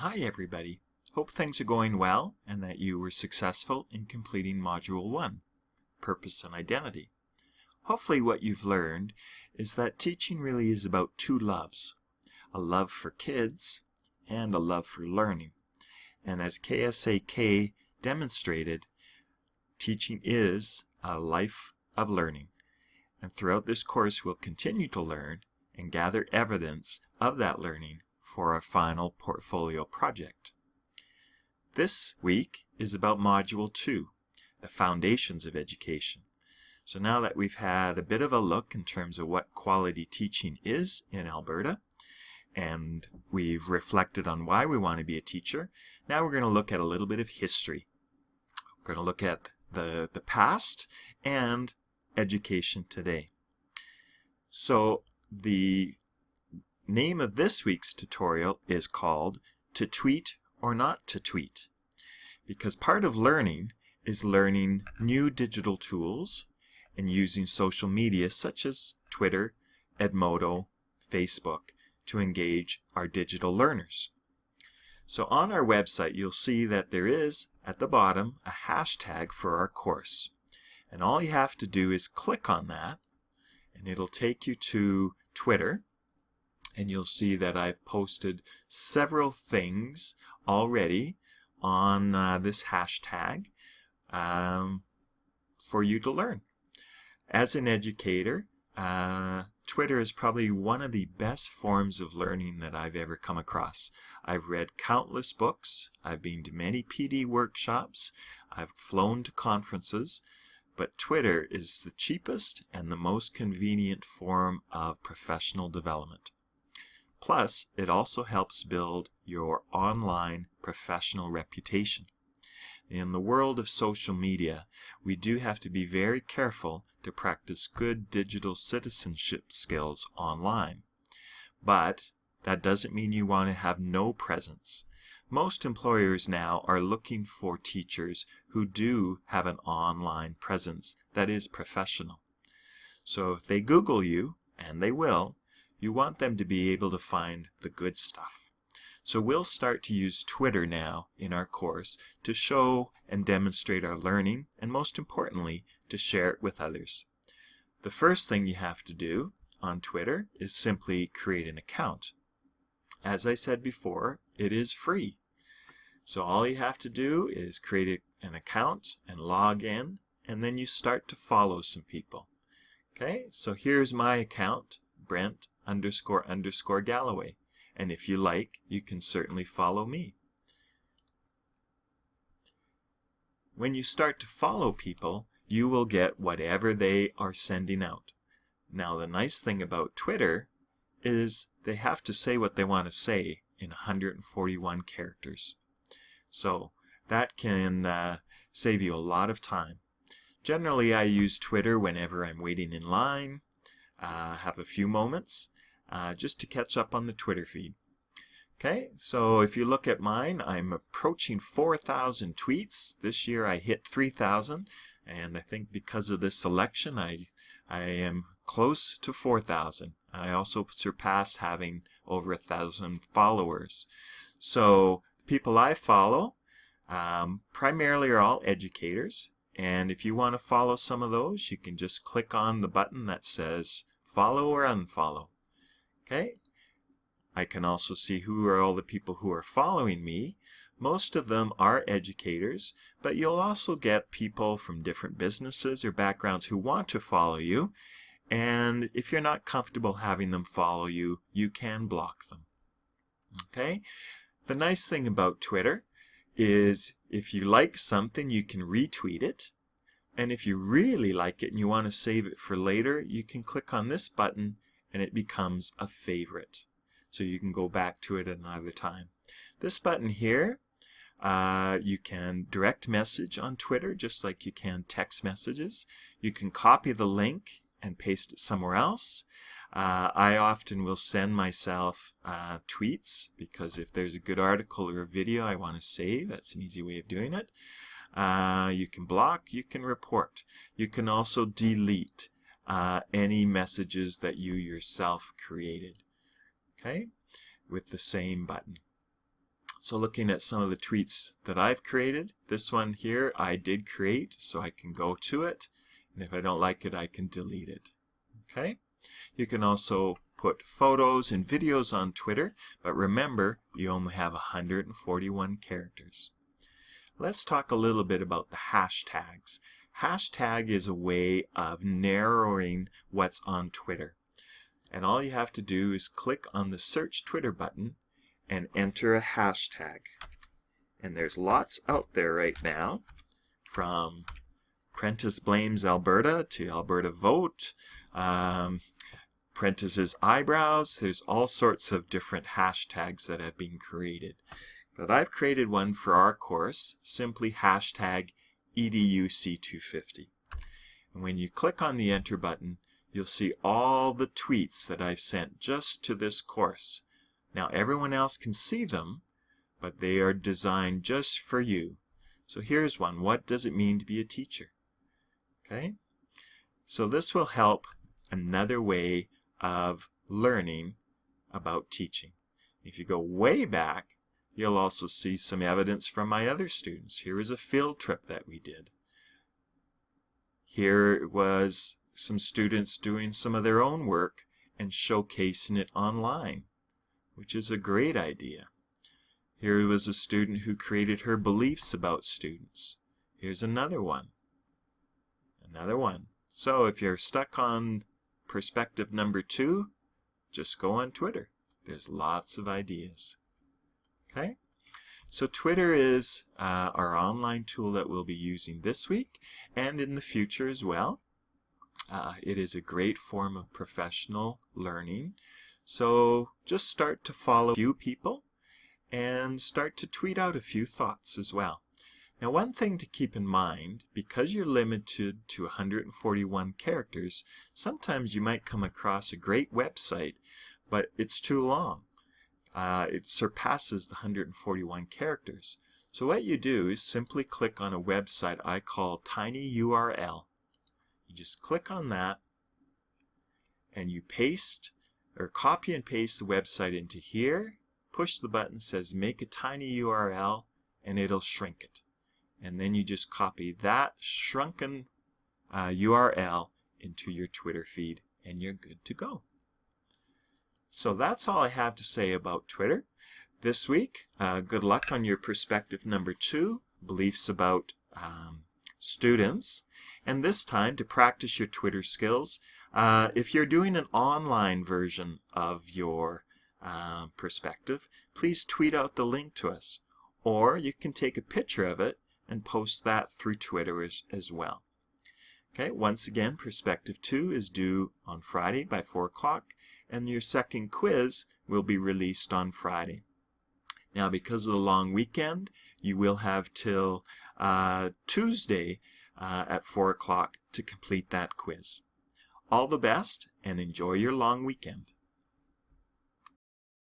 Hi everybody. Hope things are going well and that you were successful in completing Module 1, Purpose and Identity. Hopefully what you've learned is that teaching really is about two loves, a love for kids and a love for learning. And as KSAK demonstrated, teaching is a life of learning. And throughout this course we'll continue to learn and gather evidence of that learning for our final portfolio project. This week is about Module 2, the Foundations of Education. So now that we've had a bit of a look in terms of what quality teaching is in Alberta, and we've reflected on why we want to be a teacher, now we're going to look at a little bit of history. We're going to look at the past and education today. So the name of this week's tutorial is called To Tweet or Not to Tweet, because part of learning is learning new digital tools and using social media such as Twitter, Edmodo, Facebook to engage our digital learners. So on our website you'll see that there is at the bottom a hashtag for our course, and all you have to do is click on that and it'll take you to Twitter. And you'll see that I've posted several things already on this hashtag for you to learn. As an educator, Twitter is probably one of the best forms of learning that I've ever come across. I've read countless books, I've been to many PD workshops, I've flown to conferences, but Twitter is the cheapest and the most convenient form of professional development. Plus, it also helps build your online professional reputation. In the world of social media, we do have to be very careful to practice good digital citizenship skills online. But that doesn't mean you want to have no presence. Most employers now are looking for teachers who do have an online presence that is professional. So if they Google you, and they will, you want them to be able to find the good stuff. So we'll start to use Twitter now in our course to show and demonstrate our learning, and most importantly, to share it with others. The first thing you have to do on Twitter is simply create an account. As I said before, it is free. So all you have to do is create an account and log in, and then you start to follow some people. Okay, so here's my account, Brent__Galloway. And if you like, you can certainly follow me. When you start to follow people, you will get whatever they are sending out. Now the nice thing about Twitter is they have to say what they want to say in 141 characters. So that can save you a lot of time. Generally I use Twitter whenever I'm waiting in line, have a few moments just to catch up on the Twitter feed. Okay, so if you look at mine, I'm approaching 4,000 tweets. This year I hit 3,000, and I think because of this election I am close to 4,000. I also surpassed having over 1,000 followers. So people I follow primarily are all educators, and if you want to follow some of those, you can just click on the button that says follow or unfollow. Okay, I can also see who are all the people who are following me. Most of them are educators, but you'll also get people from different businesses or backgrounds who want to follow you, and if you're not comfortable having them follow you, you can block them. Okay, the nice thing about Twitter is if you like something, you can retweet it. And if you really like it and you want to save it for later, you can click on this button and it becomes a favorite. So you can go back to it another time. This button here, you can direct message on Twitter just like you can text messages. You can copy the link and paste it somewhere else. I often will send myself tweets because if there's a good article or a video I want to save, that's an easy way of doing it. You can block, you can report. You can also delete any messages that you yourself created, okay, with the same button. So looking at some of the tweets that I've created, this one here I did create, so I can go to it, and if I don't like it, I can delete it. Okay? You can also put photos and videos on Twitter, but remember, you only have 141 characters. Let's talk a little bit about the hashtags. Hashtag is a way of narrowing what's on Twitter. And all you have to do is click on the Search Twitter button and enter a hashtag. And there's lots out there right now, from Prentice Blames Alberta to Alberta Vote, Prentice's Eyebrows. There's all sorts of different hashtags that have been created. But I've created one for our course, simply hashtag EDUC250. And when you click on the Enter button, you'll see all the tweets that I've sent just to this course. Now everyone else can see them, but they are designed just for you. So here's one. What does it mean to be a teacher? Okay? So this will help another way of learning about teaching. If you go way back, you'll also see some evidence from my other students. Here is a field trip that we did. Here was some students doing some of their own work and showcasing it online, which is a great idea. Here was a student who created her beliefs about students. Here's another one. Another one. So if you're stuck on perspective number 2, just go on Twitter. There's lots of ideas. Okay? So Twitter is our online tool that we'll be using this week and in the future as well. It is a great form of professional learning. So just start to follow a few people and start to tweet out a few thoughts as well. Now, one thing to keep in mind, because you're limited to 141 characters, sometimes you might come across a great website, but it's too long. It surpasses the 141 characters. So what you do is simply click on a website I call tinyURL. You just click on that and you paste or copy and paste the website into here, push the button that says make a tiny URL, and it'll shrink it. And then you just copy that shrunken URL into your Twitter feed and you're good to go. So that's all I have to say about Twitter this week. Good luck on your perspective number 2, beliefs about students. And this time, to practice your Twitter skills, if you're doing an online version of your perspective, please tweet out the link to us. Or you can take a picture of it and post that through Twitter as well. Okay, once again, perspective 2 is due on Friday by 4 o'clock, and your second quiz will be released on Friday. Now, because of the long weekend, you will have till Tuesday at 4 o'clock to complete that quiz. All the best, and enjoy your long weekend.